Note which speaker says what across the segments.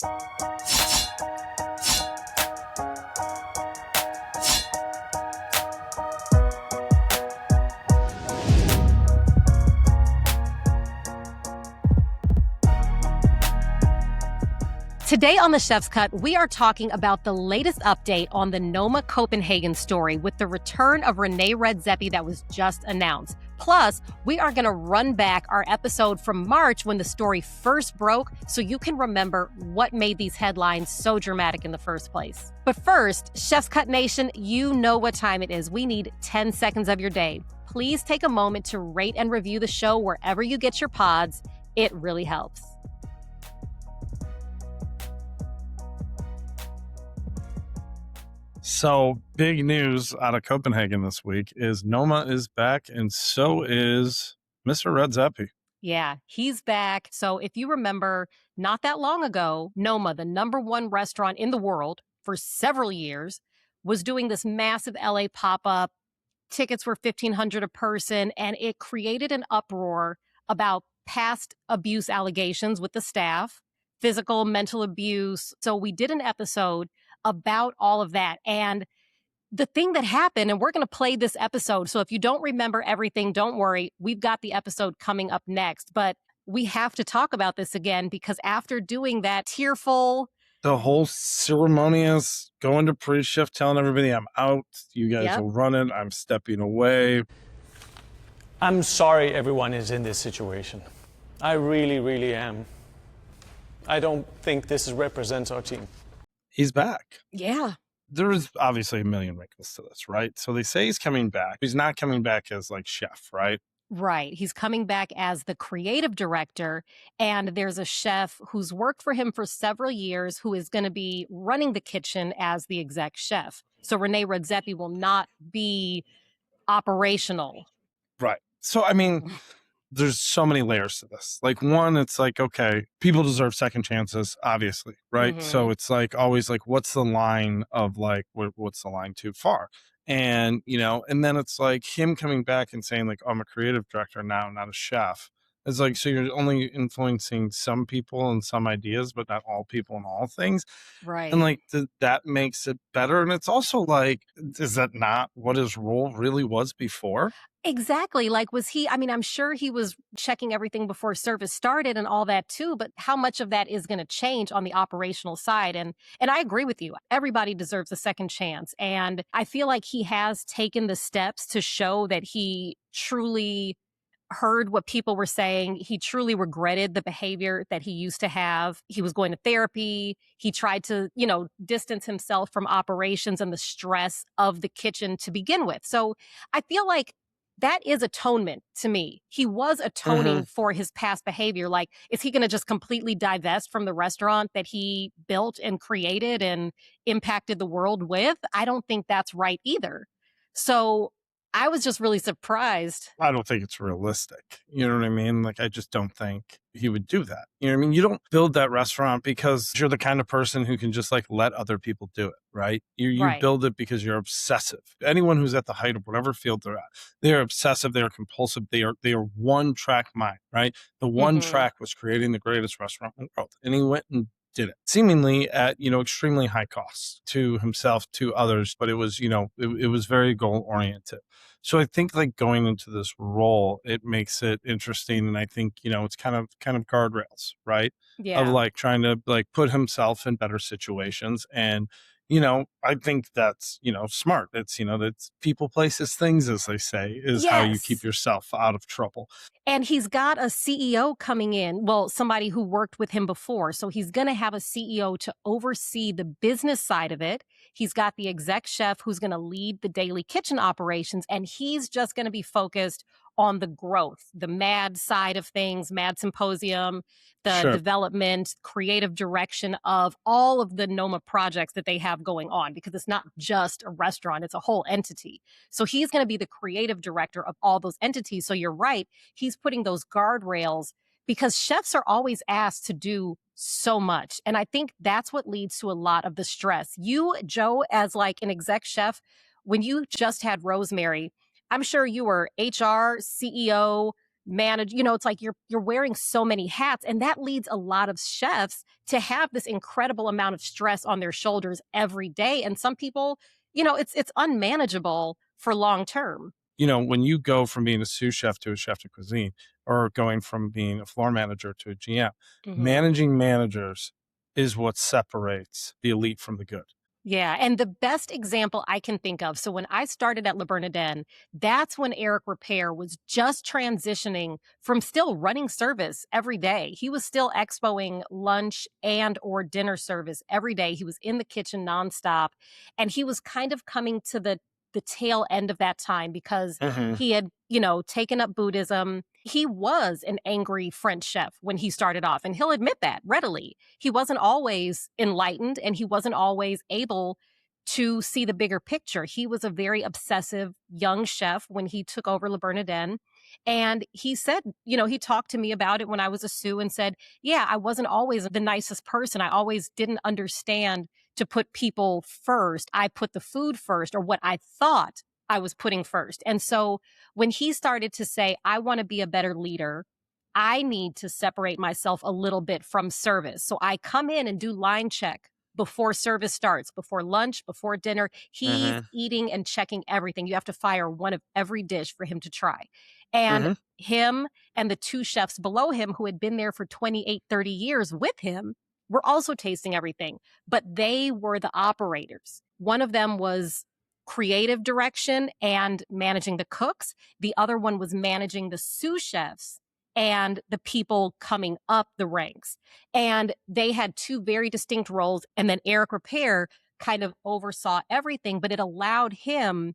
Speaker 1: Today on The Chef's Cut, we are talking about the latest update on the Noma Copenhagen story with the return of René Redzepi that was just announced. Plus, we are going to run back our episode from March when the story first broke so you can remember what made these headlines so dramatic in the first place. But first, Chef's Cut Nation, you know what time it is. We need 10 seconds of your day. Please take a moment to rate and review the show wherever you get your pods. It really helps.
Speaker 2: So, big news out of Copenhagen this week is Noma is back, and so is Mr. Redzepi.
Speaker 1: Yeah, he's back. So if you remember, not that long ago, Noma, the #1 restaurant in the world for several years, was doing this massive LA pop-up. Tickets were $1,500 a person, and it created an uproar about past abuse allegations with the staff, physical, mental abuse. So we did an episode about all of that. And the thing that happened, and we're going to play this episode. So if you don't remember everything, don't worry. We've got the episode coming up next. But we have to talk about this again because after doing that tearful...
Speaker 2: The whole ceremony is going to pre-shift, telling everybody I'm out. You guys will run it. I'm stepping away.
Speaker 3: I'm sorry everyone is in this situation. I really, really am. I don't think this represents our team.
Speaker 2: He's back.
Speaker 1: Yeah.
Speaker 2: There is obviously a million wrinkles to this, right? So they say he's coming back. He's not coming back as like chef, right?
Speaker 1: Right. He's coming back as the creative director. And there's a chef who's worked for him for several years who is going to be running the kitchen as the exec chef. So René Redzepi will not be operational.
Speaker 2: Right. So, I mean... There's so many layers to this. Like, one, it's like, okay, people deserve second chances, obviously, right? Mm-hmm. So it's like always like, what's the line of like, what's the line too far? And, you know, and then it's like him coming back and saying like, oh, I'm a creative director now, not a chef. It's like, so you're only influencing some people and some ideas, but not all people and all things.
Speaker 1: Right.
Speaker 2: And like that makes it better. And it's also like, is that not what his role really was before?
Speaker 1: Exactly. Like, was he, I mean, I'm sure he was checking everything before service started and all that too, but how much of that is going to change on the operational side? And I agree with you. Everybody deserves a second chance. And I feel like he has taken the steps to show that he truly heard what people were saying. He truly regretted the behavior that he used to have. He was going to therapy. He tried to, you know, distance himself from operations and the stress of the kitchen to begin with. So I feel like that is atonement to me. He was atoning for his past behavior. Like, is he going to just completely divest from the restaurant that he built and created and impacted the world with? I don't think that's right either. So I was just really surprised.
Speaker 2: I don't think it's realistic. You know what I mean? Like, I just don't think he would do that. You know what I mean? You don't build that restaurant because you're the kind of person who can just like let other people do it, right? You
Speaker 1: Right.
Speaker 2: build it because you're obsessive. Anyone who's at the height of whatever field they're at, they're obsessive, they're compulsive, they are one track mind, right? The one track was creating the greatest restaurant in the world. And he went and did it seemingly at, you know, extremely high cost to himself, to others, but it was, you know, it was very goal oriented. So I think like going into this role, it makes it interesting. And I think, you know, it's kind of guardrails, right?
Speaker 1: Yeah.
Speaker 2: Of like trying to like put himself in better situations. And, you know, I think that's, you know, smart. It's, you know, that's people, places, things, as they say, is how you keep yourself out of trouble.
Speaker 1: And he's got a CEO coming in, well, somebody who worked with him before. So he's going to have a CEO to oversee the business side of it. He's got the exec chef who's going to lead the daily kitchen operations, and he's just going to be focused on the growth, the MAD side of things, MAD Symposium, the development, creative direction of all of the Noma projects that they have going on, because it's not just a restaurant, it's a whole entity. So he's going to be the creative director of all those entities. So you're right, he's putting those guardrails because chefs are always asked to do so much. And I think that's what leads to a lot of the stress. You, Joe, as like an exec chef, when you just had Rosemary, I'm sure you were HR, CEO, manage, it's like you're wearing so many hats, and that leads a lot of chefs to have this incredible amount of stress on their shoulders every day. And some people, it's unmanageable for long term.
Speaker 2: When you go from being a sous chef to a chef de cuisine, or going from being a floor manager to a GM, managing managers is what separates the elite from the good.
Speaker 1: Yeah. And the best example I can think of, so when I started at Le Bernardin, that's when Eric Repair was just transitioning from still running service every day. He was still expoing lunch and or dinner service every day. He was in the kitchen nonstop. And he was kind of coming to the tail end of that time because he had, taken up Buddhism. He was an angry French chef when he started off, and he'll admit that readily. He wasn't always enlightened, and he wasn't always able to see the bigger picture. He was a very obsessive young chef when he took over Le Bernardin. And he said, he talked to me about it when I was a sous and said, yeah, I wasn't always the nicest person. I always didn't understand to put people first. I put the food first, or what I thought I was putting first. And so when he started to say, I want to be a better leader, I need to separate myself a little bit from service. So I come in and do line check before service starts, before lunch, before dinner. He's eating and checking everything. You have to fire one of every dish for him to try. And him and the two chefs below him who had been there for 28, 30 years with him were also tasting everything, but they were the operators. One of them was creative direction and managing the cooks. The other one was managing the sous chefs and the people coming up the ranks. And they had two very distinct roles. And then Eric Repair kind of oversaw everything, but it allowed him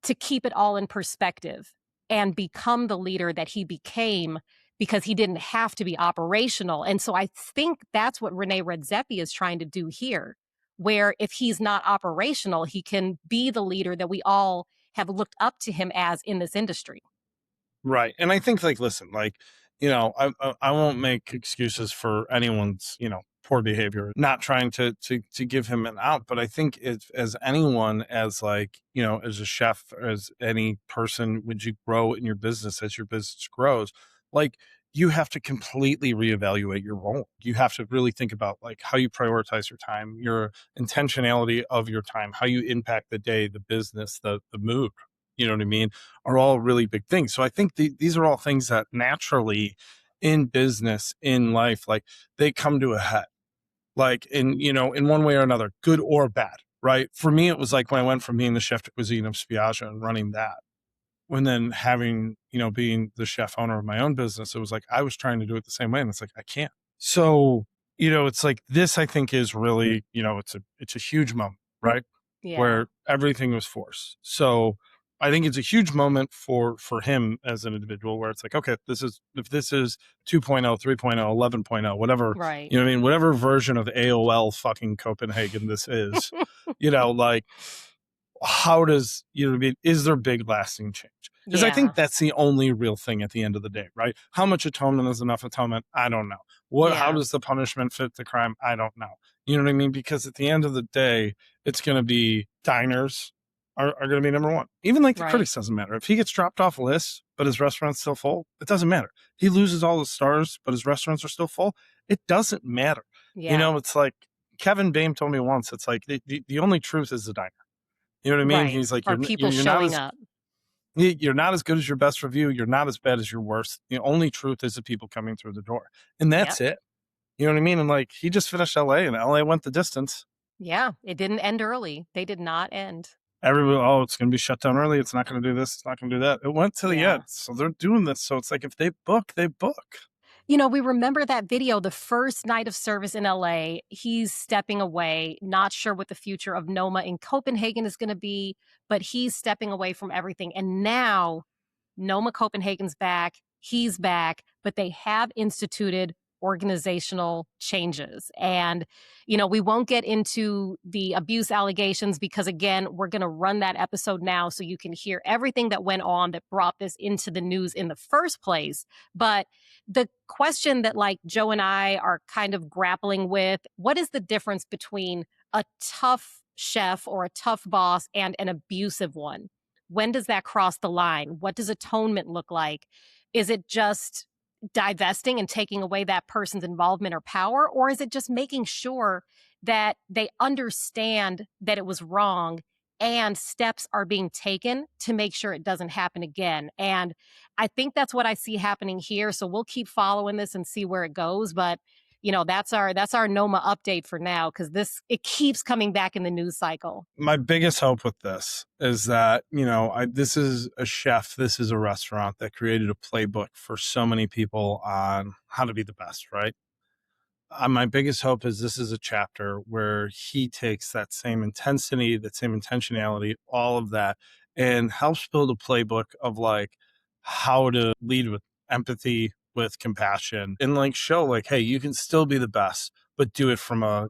Speaker 1: to keep it all in perspective and become the leader that he became because he didn't have to be operational. And so I think that's what René Redzepi is trying to do here, where if he's not operational, he can be the leader that we all have looked up to him as in this industry.
Speaker 2: Right. And I think, listen, I won't make excuses for anyone's, poor behavior, not trying to give him an out. But I think as anyone, as as a chef, as any person, when you grow in your business, as your business grows, you have to completely reevaluate your role. You have to really think about how you prioritize your time, your intentionality of your time, how you impact the day, the business, the mood, you know what I mean, are all really big things. So I think these are all things that naturally in business, in life, they come to a head, in one way or another, good or bad, right? For me, it was when I went from being the chef de cuisine of Spiaggia and running that, when then having, being the chef owner of my own business, it was I was trying to do it the same way. And it's I can't. So, it's this, I think, is really, it's a huge moment, right?
Speaker 1: Yeah.
Speaker 2: Where everything was forced. So I think it's a huge moment for him as an individual, where it's okay, if this is 2.0, 3.0, 11.0, whatever,
Speaker 1: right.
Speaker 2: Whatever version of AOL fucking Copenhagen this is, how does, is there big lasting change? Because I think that's the only real thing at the end of the day, right? How much atonement is enough atonement? I don't know. How does the punishment fit the crime? I don't know. You know what I mean? Because at the end of the day, it's going to be diners are going to be number one. Even the critics doesn't matter. If he gets dropped off lists, but his restaurant's still full, it doesn't matter. He loses all the stars, but his restaurants are still full. It doesn't matter. Yeah. It's Kevin Bain told me once, it's the only truth is the diner. You know what I mean?
Speaker 1: Right.
Speaker 2: He's
Speaker 1: Are people showing up?
Speaker 2: You're not as good as your best review. You're not as bad as your worst. The only truth is the people coming through the door. And that's it. You know what I mean? And he just finished LA, and LA went the distance.
Speaker 1: Yeah. It didn't end early. They did not end.
Speaker 2: Everybody, it's going to be shut down early. It's not going to do this. It's not going to do that. It went to the end. So they're doing this. So it's if they book, they book.
Speaker 1: We remember that video, the first night of service in LA. He's stepping away, not sure what the future of Noma in Copenhagen is going to be, but he's stepping away from everything. And now Noma Copenhagen's back. He's back, but they have instituted organizational changes. And, we won't get into the abuse allegations because, again, we're going to run that episode now so you can hear everything that went on that brought this into the news in the first place. But the question that Joe and I are kind of grappling with, what is the difference between a tough chef or a tough boss and an abusive one? When does that cross the line? What does atonement look like? Is it just divesting and taking away that person's involvement or power? Or is it just making sure that they understand that it was wrong and steps are being taken to make sure it doesn't happen again? And I think that's what I see happening here. So we'll keep following this and see where it goes. But that's our Noma update for now, because it keeps coming back in the news cycle.
Speaker 2: My biggest hope with this is that, this is a chef, this is a restaurant that created a playbook for so many people on how to be the best, right? My biggest hope is this is a chapter where he takes that same intensity, that same intentionality, all of that, and helps build a playbook of like how to lead with empathy, with compassion, and like show like, hey, you can still be the best, but do it from a,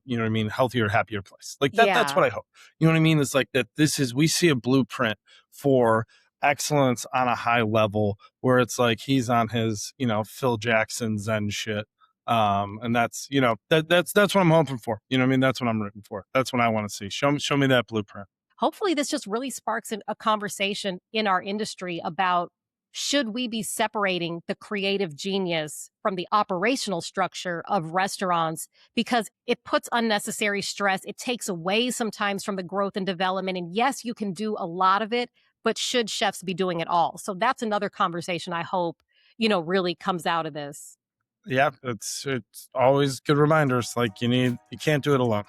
Speaker 2: healthier, happier place. Like that, That's what I hope. You know what I mean? It's like that we see a blueprint for excellence on a high level where it's like he's on his, Phil Jackson Zen shit. And that's, that's what I'm hoping for. That's what I'm rooting for. That's what I want to see. Show me that blueprint.
Speaker 1: Hopefully this just really sparks a conversation in our industry about, should we be separating the creative genius from the operational structure of restaurants? Because it puts unnecessary stress. It takes away sometimes from the growth and development. And yes, you can do a lot of it, but should chefs be doing it all? So that's another conversation I hope, really comes out of this.
Speaker 2: Yeah, it's always good reminders. Like you can't do it alone,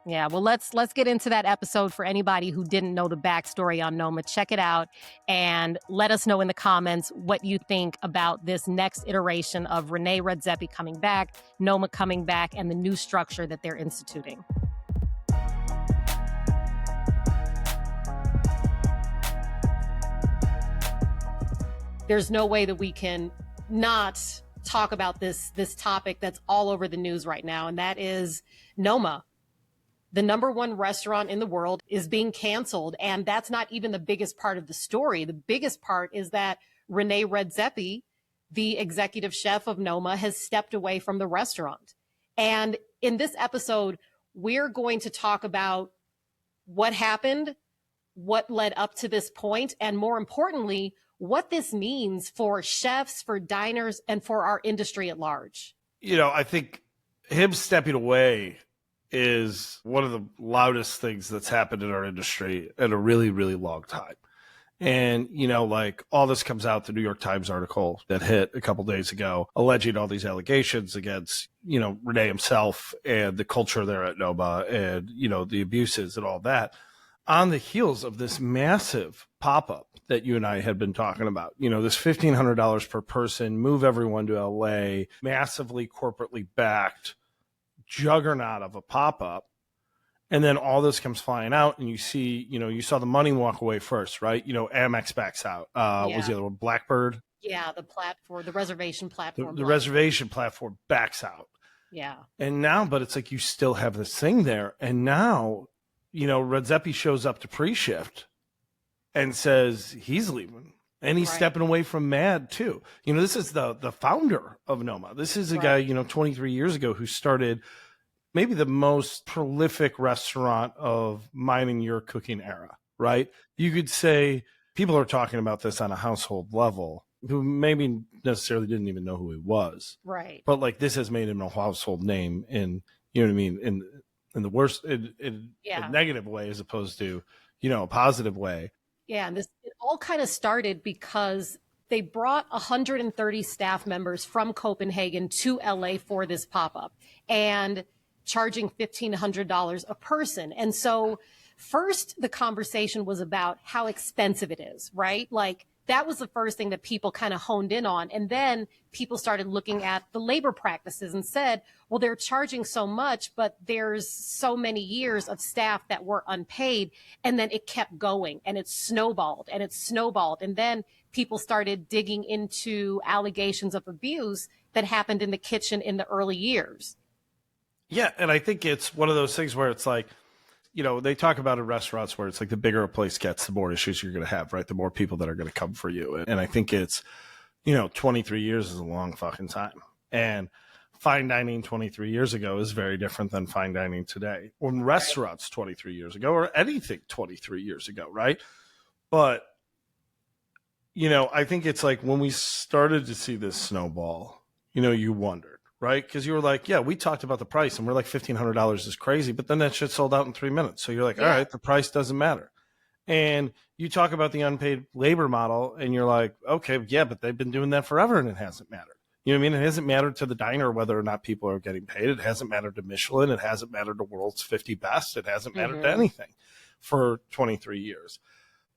Speaker 1: Yeah, well, let's get into that episode for anybody who didn't know the backstory on Noma. Check it out and let us know in the comments what you think about this next iteration of René Redzepi coming back, Noma coming back, and the new structure that they're instituting. There's no way that we can not talk about this topic that's all over the news right now, and that is Noma. The #1 restaurant in the world is being canceled. And that's not even the biggest part of the story. The biggest part is that René Redzepi, the executive chef of Noma, has stepped away from the restaurant. And in this episode, we're going to talk about what happened, what led up to this point, and more importantly, what this means for chefs, for diners, and for our industry at large.
Speaker 4: I think him stepping away is one of the loudest things that's happened in our industry in a really, really long time. And, like all this comes out, the New York Times article that hit a couple days ago, alleging all these allegations against, René himself and the culture there at Noma and, the abuses and all that on the heels of this massive pop-up that you and I had been talking about. This $1,500 per person, move everyone to LA, massively corporately backed juggernaut of a pop-up, and then all this comes flying out, and you see, you saw the money walk away first, right? Amex backs out. Was the other one Blackbird?
Speaker 1: Yeah, the platform, the reservation platform.
Speaker 4: The reservation platform backs out.
Speaker 1: Yeah.
Speaker 4: And now, but it's like you still have this thing there, and now, Redzepi shows up to pre-shift and says he's leaving. And he's stepping away from Mad too. This is the founder of Noma. This is a guy, 23 years ago who started maybe the most prolific restaurant of mine and your cooking era, right? You could say people are talking about this on a household level who maybe necessarily didn't even know who he was.
Speaker 1: Right.
Speaker 4: But like this has made him a household name in, in the worst, in a negative way as opposed to, a positive way.
Speaker 1: Yeah, and it all kind of started because they brought 130 staff members from Copenhagen to LA for this pop-up and charging $1,500 a person. And so first the conversation was about how expensive it is, right? Like that was the first thing that people kind of honed in on. And then people started looking at the labor practices and said, well, they're charging so much, but there's so many years of staff that were unpaid. And then it kept going and it snowballed and it snowballed. And then people started digging into allegations of abuse that happened in the kitchen in the early years.
Speaker 4: Yeah. And I think it's one of those things where it's like, they talk about in restaurants where it's like the bigger a place gets, the more issues you're going to have, right? The more people that are going to come for you. And I think it's, 23 years is a long fucking time. And fine dining 23 years ago is very different than fine dining today, or in restaurants 23 years ago, or anything 23 years ago, right? But I think it's like when we started to see this snowball, you wondered, right? Because you were like, yeah, we talked about the price and we're like $1,500 is crazy, but then that shit sold out in 3 minutes. So you're like, all right, the price doesn't matter. And you talk about the unpaid labor model and you're like, okay, yeah, but they've been doing that forever and it hasn't mattered. You know what I mean? It hasn't mattered to the diner whether or not people are getting paid. It hasn't mattered to Michelin. It hasn't mattered to World's 50 Best. It hasn't mattered to anything for 23 years.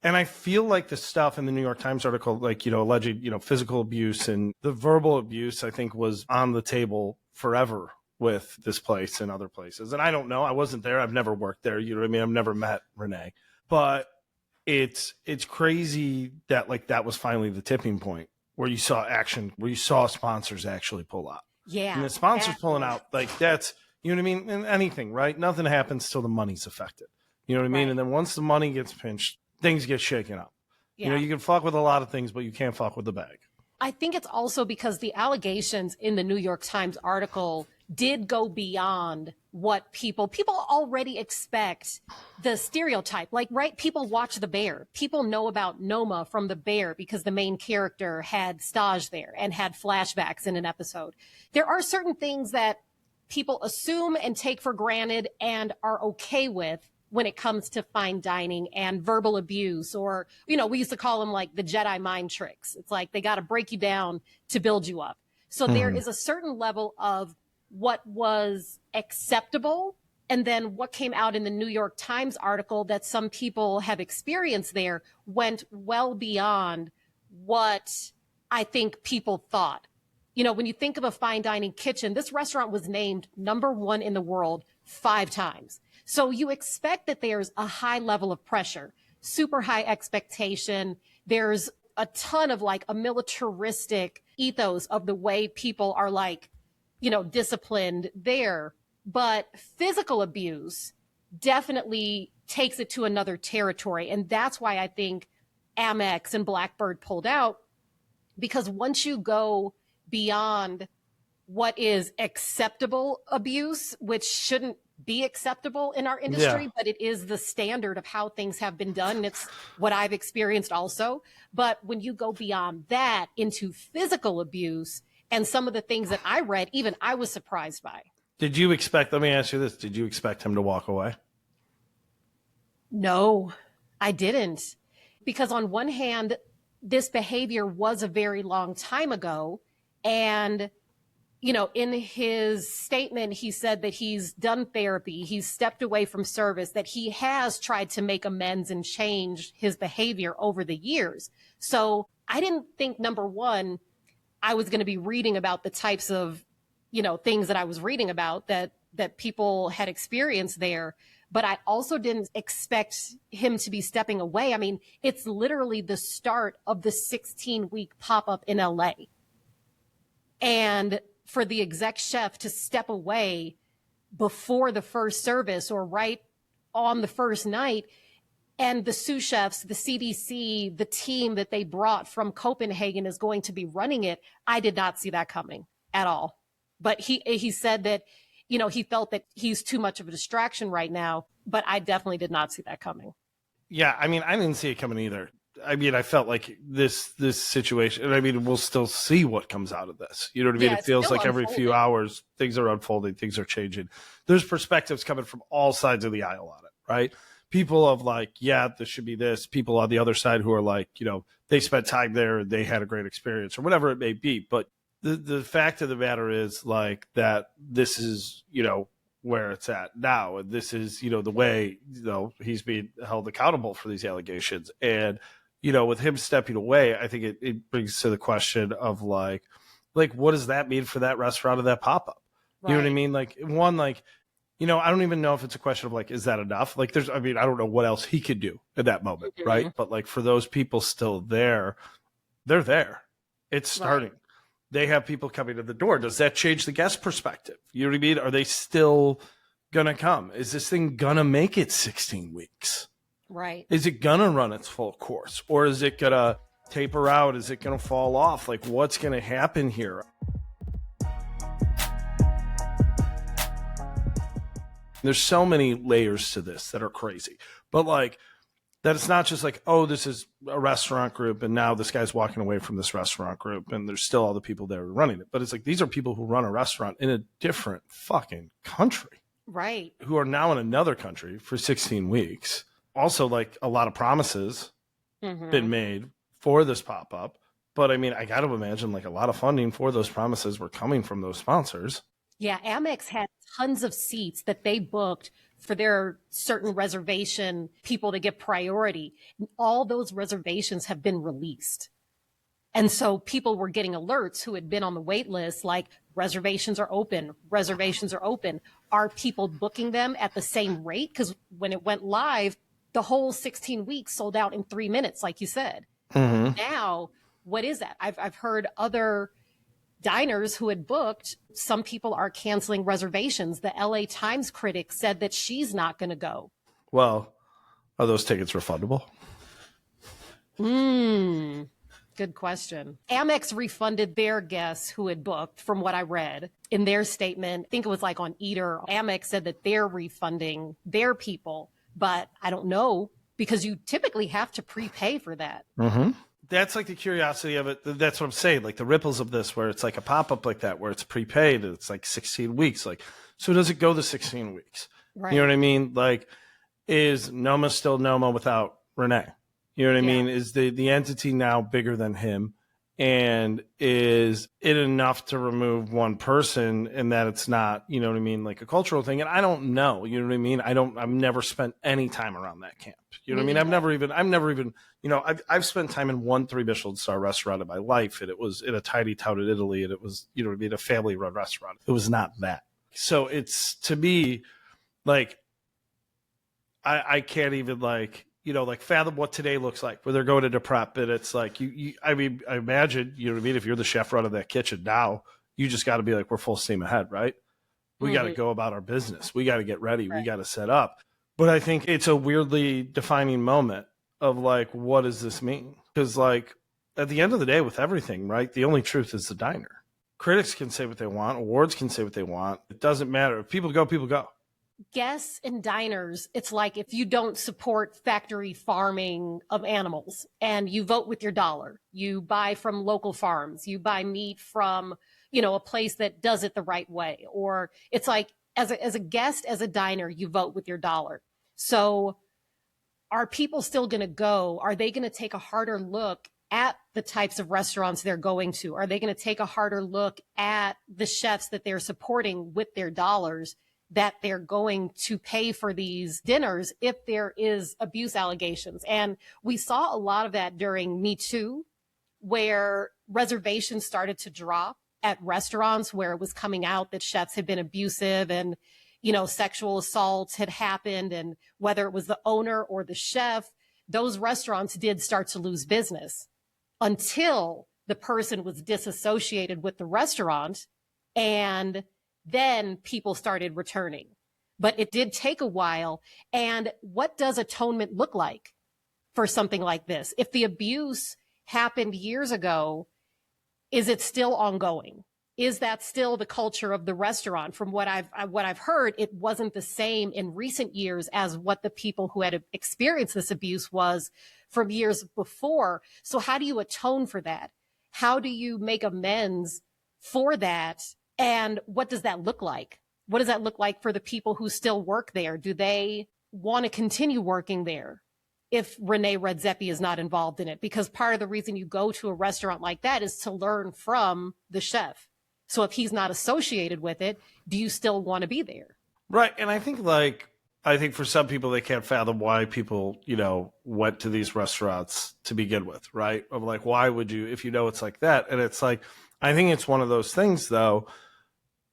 Speaker 4: And I feel like the stuff in the New York Times article, like, alleged, physical abuse and the verbal abuse, I think was on the table forever with this place and other places. And I don't know. I wasn't there. I've never worked there. You know what I mean? I've never met René. But it's crazy that like that was finally the tipping point where you saw action, where you saw sponsors actually pull out.
Speaker 1: Yeah.
Speaker 4: And the sponsors pulling out, like that's, you know what I mean? And anything, right? Nothing happens till the money's affected. You know what I mean? And then once the money gets pinched, things get shaken up.
Speaker 1: Yeah.
Speaker 4: You can fuck with a lot of things, but you can't fuck with the bag.
Speaker 1: I think it's also because the allegations in the New York Times article did go beyond what people already expect, the stereotype. Like, right, people watch The Bear. People know about Noma from The Bear because the main character had stage there and had flashbacks in an episode. There are certain things that people assume and take for granted and are okay with when it comes to fine dining and verbal abuse, or, we used to call them like the Jedi mind tricks. It's like they got to break you down to build you up. So there is a certain level of what was acceptable and then what came out in the New York Times article that some people have experienced there went well beyond what I think people thought. When you think of a fine dining kitchen, this restaurant was named #1 in the world 5 times. So you expect that there's a high level of pressure, super high expectation. There's a ton of like a militaristic ethos of the way people are like, disciplined there. But physical abuse definitely takes it to another territory. And that's why I think Amex and Blackbird pulled out, because once you go beyond what is acceptable abuse, which shouldn't be acceptable in our industry, but it is the standard of how things have been done. And it's what I've experienced also. But when you go beyond that into physical abuse and some of the things that I read, even I was surprised by.
Speaker 4: Did you expect, let me ask you this, did you expect him to walk away?
Speaker 1: No, I didn't. Because on one hand, this behavior was a very long time ago. And in his statement, he said that he's done therapy, he's stepped away from service, that he has tried to make amends and change his behavior over the years. So I didn't think, #1, I was going to be reading about the types of, things that I was reading about that people had experienced there. But I also didn't expect him to be stepping away. I mean, it's literally the start of the 16-week pop-up in LA. And for the exec chef to step away before the first service or right on the first night, and the sous chefs, the CDC, the team that they brought from Copenhagen is going to be running it, I did not see that coming at all. But he said that, he felt that he's too much of a distraction right now, but I definitely did not see that coming.
Speaker 4: Yeah, I mean, I didn't see it coming either. I mean, I felt like this situation, and I mean, we'll still see what comes out of this. You know what I mean?
Speaker 1: Yeah,
Speaker 4: it feels like
Speaker 1: unfolding.
Speaker 4: every few hours, things are unfolding, things are changing. There's perspectives coming from all sides of the aisle on it, right? People of like, yeah, this should be this. People on the other side who are like, they spent time there and they had a great experience or whatever it may be. But the fact of the matter is like that this is, where it's at now. And this is, the way, he's being held accountable for these allegations. And, with him stepping away, I think it brings to the question of like, what does that mean for that restaurant or that pop-up? Right. You know what I mean? Like one, like, I don't even know if it's a question of like, is that enough? Like I don't know what else he could do at that moment. Mm-hmm. Right. But like for those people still there, they're there. It's starting. Right. They have people coming to the door. Does that change the guest perspective? You know what I mean? Are they still going to come? Is this thing going to make it 16 weeks?
Speaker 1: Right.
Speaker 4: Is it going to run its full course? Or is it going to taper out? Is it going to fall off? Like, what's going to happen here? There's so many layers to this that are crazy. But, like, That it's not just like, oh, this is a restaurant group and now this guy's walking away from this restaurant group and there's still all the people there running it. But it's like, these are people who run a restaurant in a different fucking country.
Speaker 1: Right.
Speaker 4: Who are now in another country for 16 weeks. Also, like, a lot of promises been made for this pop-up. But I mean, I got to imagine like a lot of funding for those promises were coming from those sponsors.
Speaker 1: Yeah, Amex had tons of seats that they booked for their certain reservation people to get priority. And all those reservations have been released. And so people were getting alerts who had been on the wait list, like reservations are open, reservations are open. Are people booking them at the same rate? Because when it went live, the whole 16 weeks sold out in 3 minutes, like you said. Now, what is that? I've heard other diners who had booked, some people are canceling reservations. The LA Times critic said that she's not going to go.
Speaker 4: Well, are those tickets refundable?
Speaker 1: Good question. Amex refunded their guests who had booked, from what I read in their statement. I think it was like on Eater. Amex said that they're refunding their people, but I don't know because you typically have to prepay for that.
Speaker 4: That's like the curiosity of it. That's what I'm saying. Like the ripples of this, where it's like a pop-up like that, where it's prepaid. It's like 16 weeks. Like, so does it go the 16 weeks?
Speaker 1: Right.
Speaker 4: You know what I mean? Like, is Noma still Noma without René? You know what I mean? Is the entity now bigger than him? And is it enough to remove one person and that it's not, you know what I mean, like a cultural thing? And I don't know, you know what I mean? I've never spent any time around that camp. You know what I mean? I've never even, you know, I've spent time in one 3 Michelin star restaurant in my life. And it was in a tiny town in Italy. And it was, you know what I mean, a family run restaurant. It was not that. So it's, to me, like, I can't even like, you know, like fathom what today looks like where they're going into prep. And it's like, I mean, I imagine, you know what I mean? If you're the chef running that kitchen now, you just got to be like, we're full steam ahead, right? We got to go about our business. We got to get ready. We got to set up. But I think it's a weirdly defining moment of like, what does this mean? Because like at the end of the day with everything, right? The only truth is the diner. Critics can say what they want. Awards can say what they want. It doesn't matter. If people go, people go.
Speaker 1: Guests and diners, it's like if you don't support factory farming of animals and you vote with your dollar, you buy from local farms, you buy meat from, you know, a place that does it the right way. Or it's like as a guest, as a diner, you vote with your dollar. So are people still going to go? Are they going to take a harder look at the types of restaurants they're going to? Are they going to take a harder look at the chefs that they're supporting with their dollars, that they're going to pay for these dinners if there is abuse allegations? And we saw a lot of that during Me Too, where reservations started to drop at restaurants where it was coming out that chefs had been abusive and, you know, sexual assaults had happened. And whether it was the owner or the chef, those restaurants did start to lose business until the person was disassociated with the restaurant, and then people started returning. But it did take a while. And what does atonement look like for something like this? If the abuse happened years ago, is it still ongoing? Is that still the culture of the restaurant? From what I've heard, it wasn't the same in recent years as what the people who had experienced this abuse was from years before. So how do you atone for that? How do you make amends for that? And what does that look like? What does that look like for the people who still work there? Do they want to continue working there if René Redzepi is not involved in it? Because part of the reason you go to a restaurant like that is to learn from the chef. So if he's not associated with it, do you still want to be there?
Speaker 4: Right. And I think for some people, they can't fathom why people, you know, went to these restaurants to begin with, right? Of like, why would you, if you know it's like that? And it's like, I think it's one of those things, though,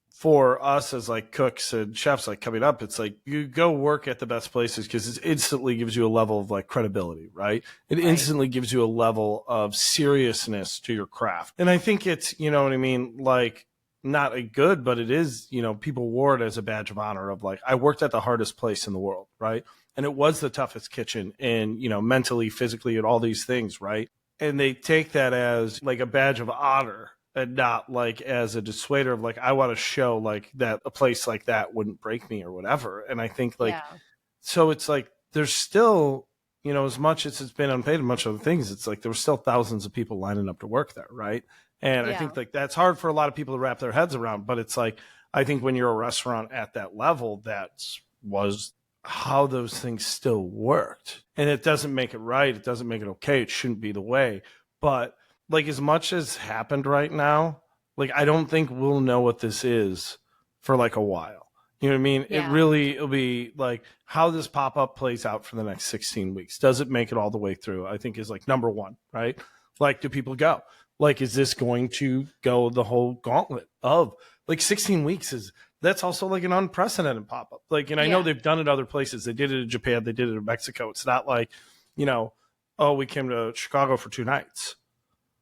Speaker 4: for us as like cooks and chefs, like coming up, it's like you go work at the best places because it instantly gives you a level of like credibility, right? It instantly gives you a level of seriousness to your craft. And I think it's, you know what I mean? Like, not a good, but it is, you know, people wore it as a badge of honor of like, I worked at the hardest place in the world, right? And it was the toughest kitchen and, you know, mentally, physically, and all these things, right? And they take that as like a badge of honor and not like as a dissuader of like, I want to show like that a place like that wouldn't break me or whatever. And I think like, so it's like, there's still you know, as much as it's been unpaid and much other things, it's like there were still thousands of people lining up to work there, right? And I think like that's hard for a lot of people to wrap their heads around. But it's like, I think when you're a restaurant at that level, that was how those things still worked. And it doesn't make it right. It doesn't make it okay. It shouldn't be the way. But like as much as happened right now, like I don't think we'll know what this is for like a while. You know what I mean?
Speaker 1: Yeah.
Speaker 4: It'll be like how this pop-up plays out for the next 16 weeks. Does it make it all the way through? I think is like number one, right? Like, do people go? Like, is this going to go the whole gauntlet of like 16 weeks that's also like an unprecedented pop-up. Like, and I know they've done it other places. They did it in Japan. They did it in Mexico. It's not like, you know, oh, we came to Chicago for 2 nights.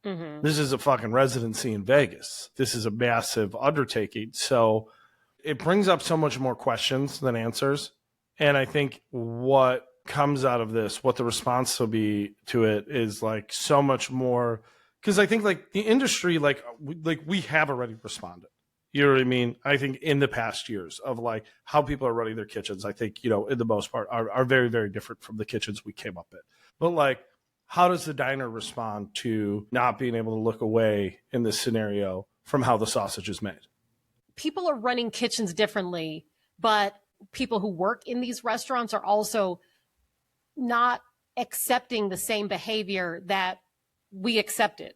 Speaker 4: Mm-hmm. This is a fucking residency in Vegas. This is a massive undertaking. So it brings up so much more questions than answers. And I think what comes out of this, what the response will be to it is like so much more, because I think like the industry, like we have already responded. You know what I mean? I think in the past years of like how people are running their kitchens, I think, you know, in the most part are very, very different from the kitchens we came up in. But like, how does the diner respond to not being able to look away in this scenario from how the sausage is made?
Speaker 1: People are running kitchens differently, but people who work in these restaurants are also not accepting the same behavior that we accepted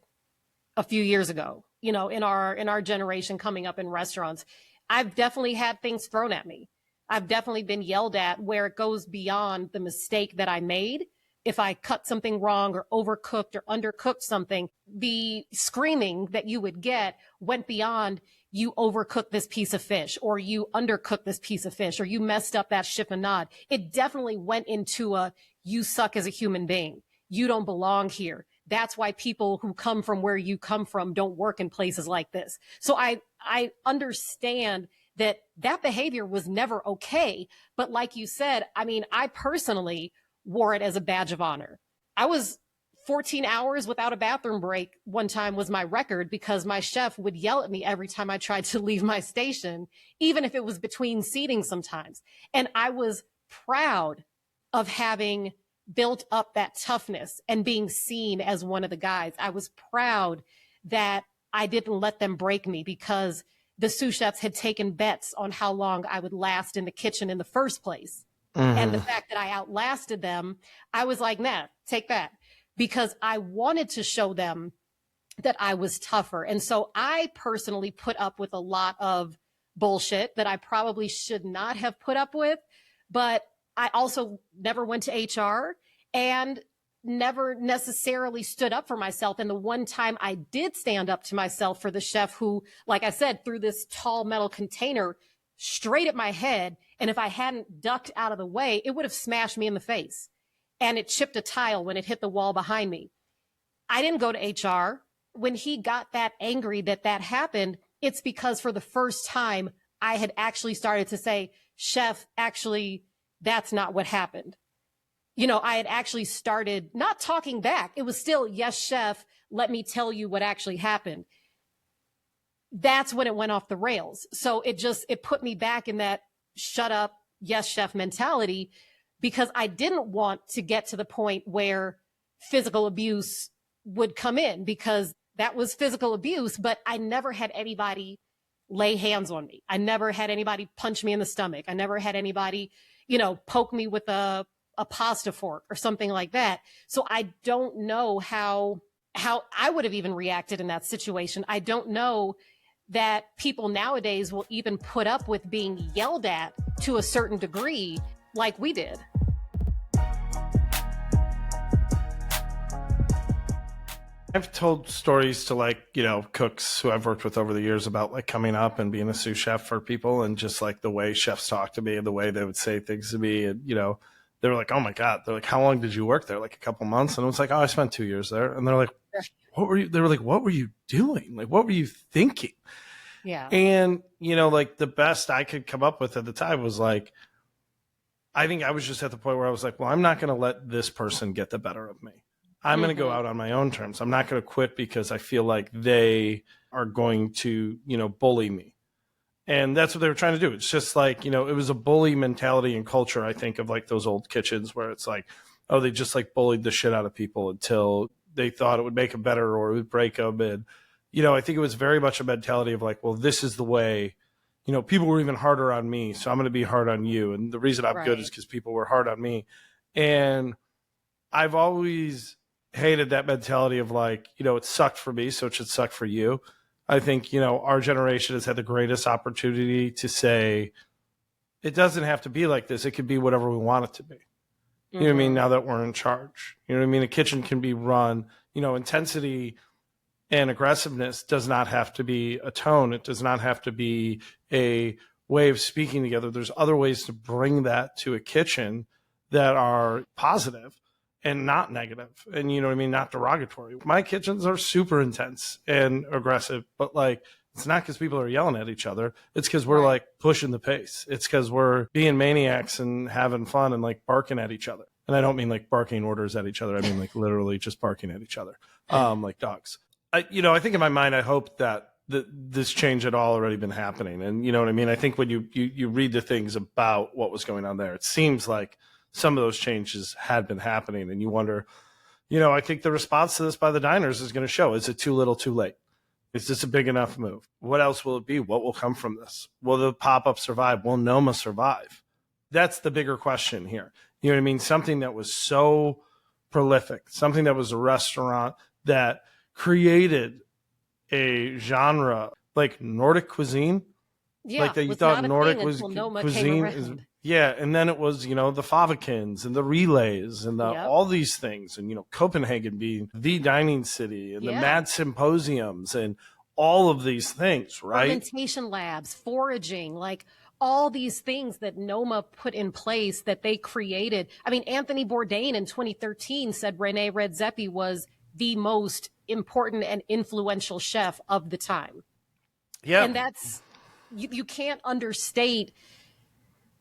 Speaker 1: a few years ago, you know, in our generation coming up in restaurants. I've definitely had things thrown at me. I've definitely been yelled at where it goes beyond the mistake that I made. If I cut something wrong or overcooked or undercooked something, the screaming that you would get went beyond you overcooked this piece of fish or you undercooked this piece of fish or you messed up that chiffonade. It definitely went into a, you suck as a human being. You don't belong here. That's why people who come from where you come from don't work in places like this. So I understand that behavior was never okay. But like you said, I mean, I personally wore it as a badge of honor. I was 14 hours without a bathroom break one time was my record because my chef would yell at me every time I tried to leave my station, even if it was between seating sometimes. And I was proud of having built up that toughness and being seen as one of the guys. I was proud that I didn't let them break me because the sous chefs had taken bets on how long I would last in the kitchen in the first place. Mm-hmm. And the fact that I outlasted them, I was like, nah, take that. Because I wanted to show them that I was tougher. And so I personally put up with a lot of bullshit that I probably should not have put up with. But I also never went to HR and never necessarily stood up for myself. And the one time I did stand up to myself for the chef who, like I said, threw this tall metal container straight at my head. And if I hadn't ducked out of the way, it would have smashed me in the face. And it chipped a tile when it hit the wall behind me. I didn't go to HR. When he got that angry that happened, it's because for the first time, I had actually started to say, chef, actually, that's not what happened. You know, I had actually started not talking back. It was still, yes, chef, let me tell you what actually happened. That's when it went off the rails. So it put me back in that shut up, yes, chef mentality, because I didn't want to get to the point where physical abuse would come in, because that was physical abuse, but I never had anybody lay hands on me. I never had anybody punch me in the stomach. I never had anybody, you know, poke me with a pasta fork or something like that. So I don't know how I would have even reacted in that situation. I don't know that people nowadays will even put up with being yelled at to a certain degree like we did.
Speaker 4: I've told stories to, like, you know, cooks who I've worked with over the years about like coming up and being a sous chef for people, and just like the way chefs talk to me and the way they would say things to me. And, you know, they were like, oh my God, they're like, how long did you work there? Like a couple months. And I was like, oh, I spent 2 years there. And they're like, they were like, what were you doing? Like, what were you thinking?
Speaker 1: Yeah.
Speaker 4: And, you know, like the best I could come up with at the time was like, I think I was just at the point where I was like, well, I'm not going to let this person get the better of me. I'm going to go out on my own terms. I'm not going to quit because I feel like they are going to, you know, bully me. And that's what they were trying to do. It's just like, you know, it was a bully mentality and culture, I think, of like those old kitchens where it's like, oh, they just like bullied the shit out of people until they thought it would make them better or it would break them. And, I think it was very much a mentality of like, well, this is the way, people were even harder on me, so I'm going to be hard on you. And the reason I'm good is because people were hard on me. And I've always hated that mentality of like, it sucked for me, so it should suck for you. I think, our generation has had the greatest opportunity to say, it doesn't have to be like this. It could be whatever we want it to be. You know what I mean? Now that we're in charge, you know what I mean? A kitchen can be run, intensity and aggressiveness does not have to be a tone. It does not have to be a way of speaking together. There's other ways to bring that to a kitchen that are positive and not negative. And you know what I mean? Not derogatory. My kitchens are super intense and aggressive, but like, it's not because people are yelling at each other. It's because we're like pushing the pace. It's because we're being maniacs and having fun and like barking at each other. And I don't mean like barking orders at each other. I mean like literally just barking at each other, like dogs. I think in my mind, I hope that this change had already been happening. And you know what I mean? I think when you read the things about what was going on there, it seems like some of those changes had been happening. And you wonder, I think the response to this by the diners is going to show, is it too little too late? Is this a big enough move? What else will it be? What will come from this? Will the pop-up survive? Will Noma survive? That's the bigger question here. You know what I mean? Something that was so prolific, something that was a restaurant that created a genre like Nordic cuisine.
Speaker 1: Yeah,
Speaker 4: like that you thought Nordic was cuisine is, and then it was, the favokins and the relays and all these things, and Copenhagen being the dining city and the mad symposiums and all of these things, right?
Speaker 1: Fermentation labs, foraging, like all these things that Noma put in place that they created. I mean, Anthony Bourdain in 2013 said René Redzepi was the most important and influential chef of the time. Yeah. And that's, you can't understate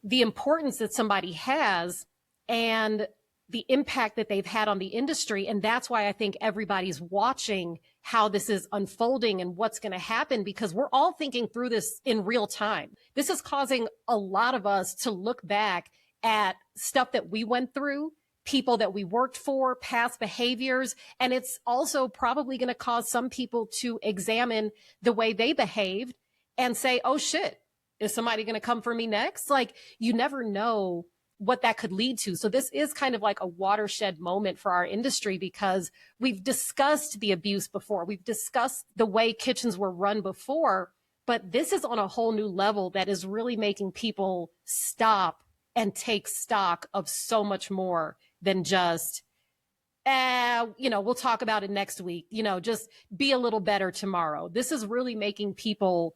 Speaker 1: the importance that somebody has and the impact that they've had on the industry. And that's why I think everybody's watching how this is unfolding and what's going to happen, because we're all thinking through this in real time. This is causing a lot of us to look back at stuff that we went through, people that we worked for, past behaviors. And it's also probably going to cause some people to examine the way they behaved and say, oh shit, is somebody going to come for me next? Like, you never know what that could lead to. So this is kind of like a watershed moment for our industry, because we've discussed the abuse before. We've discussed the way kitchens were run before, but this is on a whole new level that is really making people stop and take stock of so much more than just, we'll talk about it next week, just be a little better tomorrow. This is really making people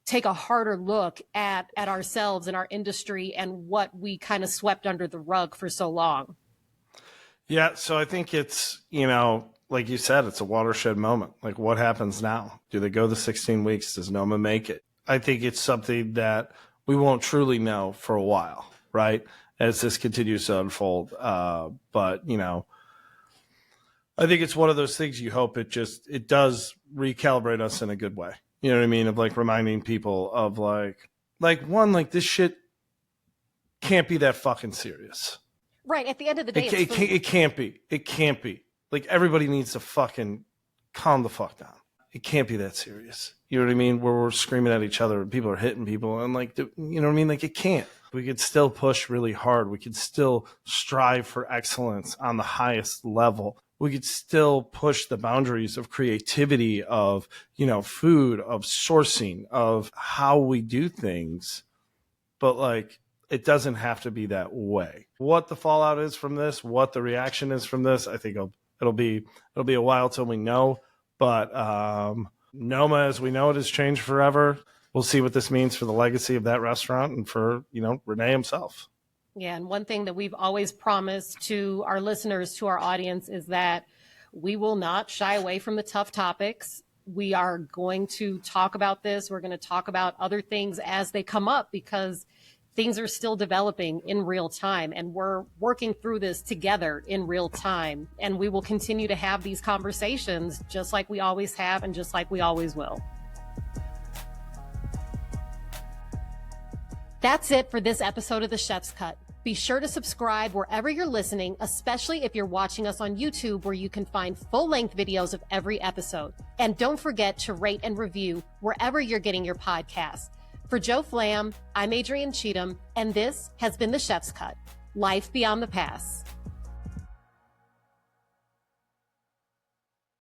Speaker 1: take a harder look at ourselves and our industry and what we kind of swept under the rug for so long.
Speaker 4: Yeah. So I think it's, like you said, it's a watershed moment. Like, what happens now? Do they go the 16 weeks? Does Noma make it? I think it's something that we won't truly know for a while, right? As this continues to unfold. But, I think it's one of those things you hope it does recalibrate us in a good way. You know what I mean? Of like reminding people of like this shit can't be that fucking serious.
Speaker 1: Right. At the end of the day,
Speaker 4: it can't be. It can't be. Like, everybody needs to fucking calm the fuck down. It can't be that serious. You know what I mean? Where we're screaming at each other and people are hitting people and like, you know what I mean? Like, it can't. We could still push really hard. We could still strive for excellence on the highest level. We could still push the boundaries of creativity, of, food, of sourcing, of how we do things. But like, it doesn't have to be that way. What the fallout is from this, what the reaction is from this, I think it'll be a while till we know. But Noma, as we know it, has changed forever. We'll see what this means for the legacy of that restaurant and for, René himself.
Speaker 1: Yeah. And one thing that we've always promised to our listeners, to our audience, is that we will not shy away from the tough topics. We are going to talk about this. We're going to talk about other things as they come up, because things are still developing in real time, and we're working through this together in real time. And we will continue to have these conversations just like we always have and just like we always will. That's it for this episode of The Chef's Cut. Be sure to subscribe wherever you're listening, especially if you're watching us on YouTube, where you can find full-length videos of every episode. And don't forget to rate and review wherever you're getting your podcasts. For Joe Flamm, I'm Adrienne Cheatham, and this has been The Chef's Cut, Life Beyond the Pass.